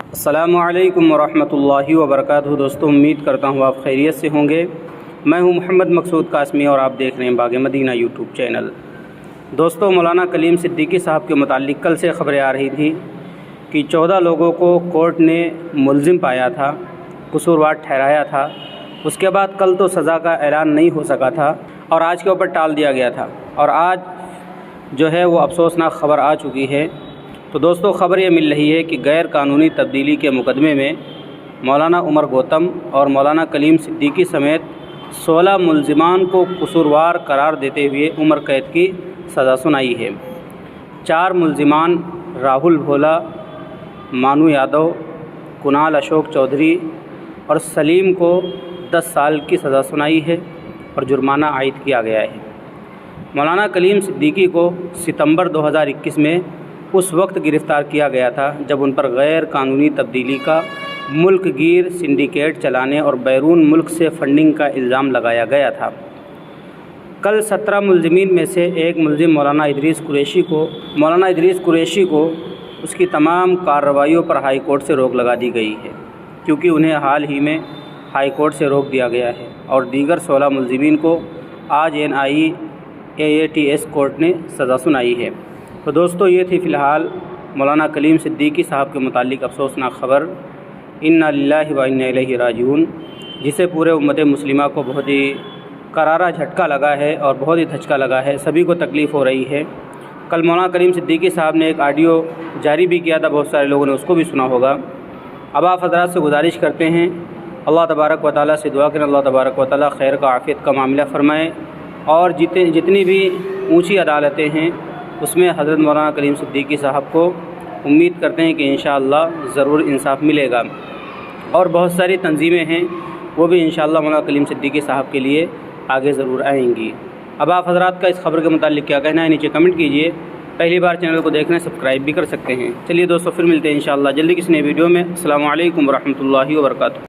السلام علیکم ورحمۃ اللہ وبرکاتہ۔ دوستوں، امید کرتا ہوں آپ خیریت سے ہوں گے۔ میں ہوں محمد مقصود قاسمی اور آپ دیکھ رہے ہیں باغ مدینہ یوٹیوب چینل۔ دوستوں، مولانا کلیم صدیقی صاحب کے متعلق کل سے خبریں آ رہی تھیں کہ 14 لوگوں کو کورٹ نے ملزم پایا تھا، قصوروار ٹھہرایا تھا۔ اس کے بعد کل تو سزا کا اعلان نہیں ہو سکا تھا اور آج کے اوپر ٹال دیا گیا تھا، اور آج جو ہے وہ افسوسناک خبر آ چکی ہے۔ تو دوستوں، خبر یہ مل رہی ہے کہ غیر قانونی تبدیلی کے مقدمے میں مولانا عمر گوتم اور مولانا کلیم صدیقی سمیت 16 ملزمان کو قصوروار قرار دیتے ہوئے عمر قید کی سزا سنائی ہے۔ 4 ملزمان راہل بھولا، مانو یادو، کنال اشوک چودھری اور سلیم کو 10 سال کی سزا سنائی ہے اور جرمانہ عائد کیا گیا ہے۔ مولانا کلیم صدیقی کو ستمبر 2021 میں اس وقت گرفتار کیا گیا تھا جب ان پر غیر قانونی تبدیلی کا ملک گیر سنڈیکیٹ چلانے اور بیرون ملک سے فنڈنگ کا الزام لگایا گیا تھا۔ کل 17 ملزمین میں سے ایک ملزم مولانا ادریس قریشی کو اس کی تمام کارروائیوں پر ہائی کورٹ سے روک لگا دی گئی ہے، کیونکہ انہیں حال ہی میں ہائی کورٹ سے روک دیا گیا ہے، اور دیگر 16 ملزمین کو آج NIAATS کورٹ نے سزا سنائی ہے۔ تو دوستو، یہ تھی فی الحال مولانا کلیم صدیقی صاحب کے متعلق افسوسناک خبر، انا للہ و انا الیہ راجعون، جسے پورے امت مسلمہ کو بہت ہی کرارا جھٹکا لگا ہے اور بہت ہی دھچکا لگا ہے، سبھی کو تکلیف ہو رہی ہے۔ کل مولانا کلیم صدیقی صاحب نے ایک آڈیو جاری بھی کیا تھا، بہت سارے لوگوں نے اس کو بھی سنا ہوگا۔ اب آپ حضرات سے گزارش کرتے ہیں، اللہ تبارک و تعالیٰ سے دعا کریں اللہ تبارک و تعالیٰ خیر کا عافیت کا معاملہ فرمائے، اور جتنی بھی اونچی عدالتیں ہیں اس میں حضرت مولانا کلیم صدیقی صاحب کو امید کرتے ہیں کہ انشاءاللہ ضرور انصاف ملے گا، اور بہت ساری تنظیمیں ہیں وہ بھی انشاءاللہ مولانا کلیم صدیقی صاحب کے لیے آگے ضرور آئیں گی۔ اب آپ حضرات کا اس خبر کے متعلق کیا کہنا ہے، نیچے کمنٹ کیجئے۔ پہلی بار چینل کو دیکھنا ہے سبسکرائب بھی کر سکتے ہیں۔ چلیے دوستو، پھر ملتے ہیں انشاءاللہ جلدی کسی نئے ویڈیو میں۔ السلام علیکم ورحمۃ اللہ وبرکاتہ۔